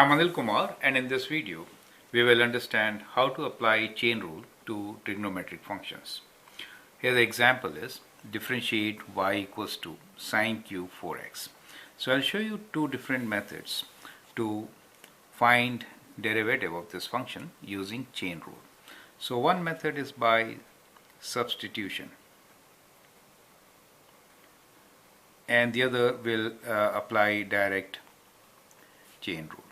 I'm Anil Kumar, and in this video we will understand how to apply chain rule to trigonometric functions. Here the example is differentiate y equals to sine cube 4x. So I'll show you two different methods to find derivative of this function using chain rule. So one method is by substitution and the other will apply direct chain rule.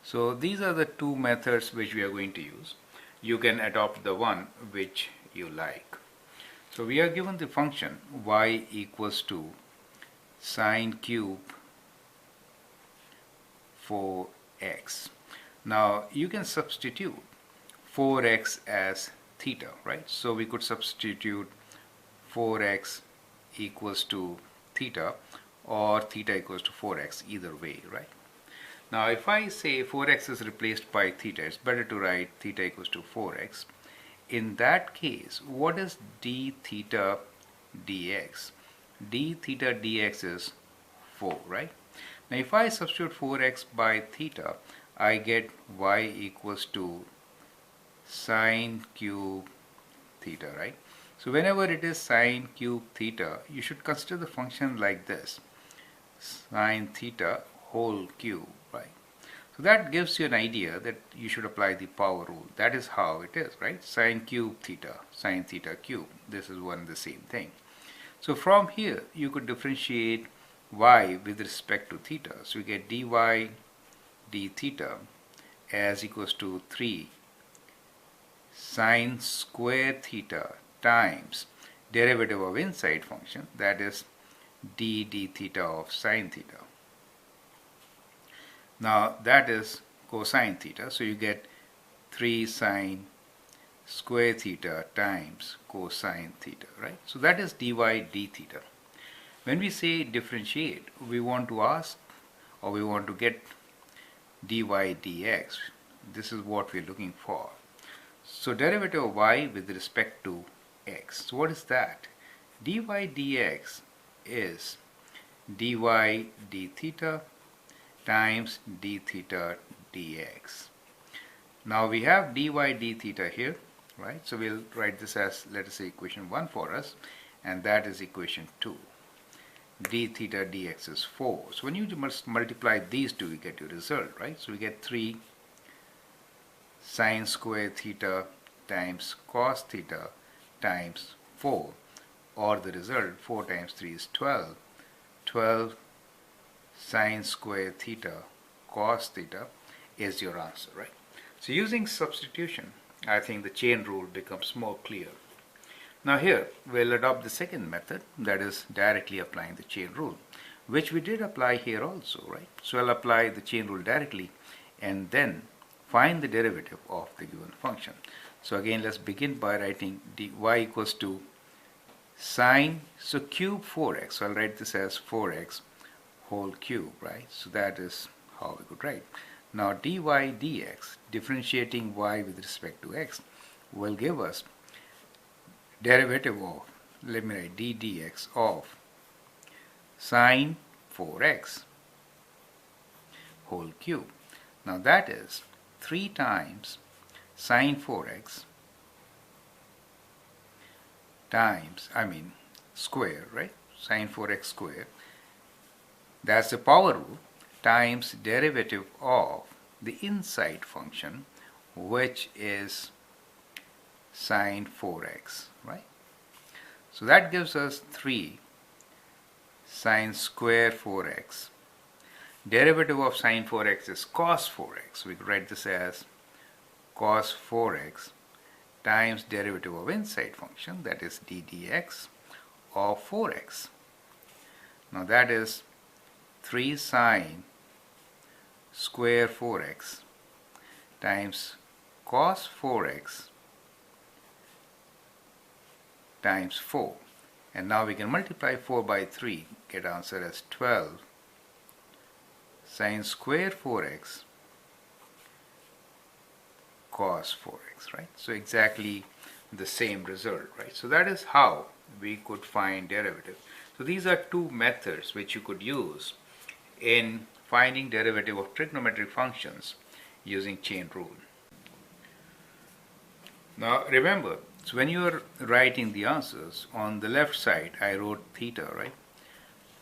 So these are the two methods which we are going to use. You can adopt the one which you like. So we are given the function y equals to sine cube 4x. Now you can substitute 4x as theta, right? So we could substitute 4x equals to theta or theta equals to 4x, either way, right? Now if I say 4x is replaced by theta, it's better to write theta equals to 4x. In that case, what is d theta dx? D theta dx is 4, right? Now if I substitute 4x by theta, I get y equals to sine cube theta, right? So whenever it is sine cube theta, you should consider the function like this, sine theta whole cube, right? So that gives you an idea that you should apply the power rule. That is how it is, right? Sine cube theta, sine theta cube. This is one and the same thing. So from here, you could differentiate y with respect to theta. So we get dy d theta as equals to 3 sine square theta times derivative of inside function, that is d theta of sine theta. Now that is cosine theta, so you get 3 sine square theta times cosine theta, right? So that is dy d theta. When we say differentiate, we want to ask, or we want to get dy dx. This is what we're looking for. So derivative of y with respect to x. So what is that? Dy dx is dy d theta times d theta dx. Now we have dy d theta here, right? So we'll write this as, let us say, equation 1 for us, and that is equation 2. D theta dx is 4. So when you must multiply these two, you get your result, right? So we get 3 sine square theta times cos theta times 4, or the result 4 times 3 is 12. 12 sine square theta cos theta is your answer, right? So using substitution, I think the chain rule becomes more clear. Now here we'll adopt the second method, that is directly applying the chain rule, which we did apply here also, right? So I'll apply the chain rule directly and then find the derivative of the given function. So again, let's begin by writing dy equals to sine, so cube 4x. So I'll write this as 4x whole cube, right? So that is how we could write. Now dy dx, differentiating y with respect to x, will give us derivative of, let me write d dx of sine 4x whole cube. Now that is 3 times sine 4x times, square, right? Sine 4x square. That's the power rule, times derivative of the inside function, which is sine 4x, right? So that gives us 3 sine square 4x. Derivative of sine 4x is cos 4x. We could write this as cos 4x times derivative of inside function, that is d dx of 4x. Now that is 3 sine square 4x times cos 4x times 4. And now we can multiply 4 by 3, get answer as 12 sine square 4x cos 4x, right? So exactly the same result, right? So that is how we could find derivative. So these are two methods which you could use in finding derivative of trigonometric functions using chain rule. Now remember, so when you are writing the answers, on the left side I wrote theta, right?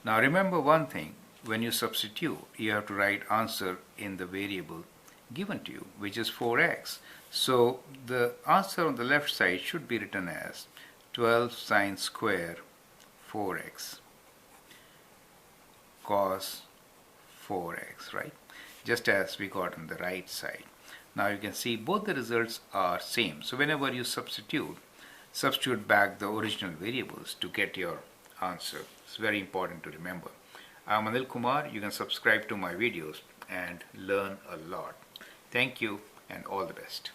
Now remember one thing, when you substitute, you have to write answer in the variable given to you, which is 4x. So the answer on the left side should be written as 12 sine square 4x cos 4x, right? Just as we got on the right side. Now you can see both the results are same. So whenever you substitute back the original variables to get your answer. It's very important to remember. I'm Anil Kumar. You can subscribe to my videos and learn a lot. Thank you and all the best.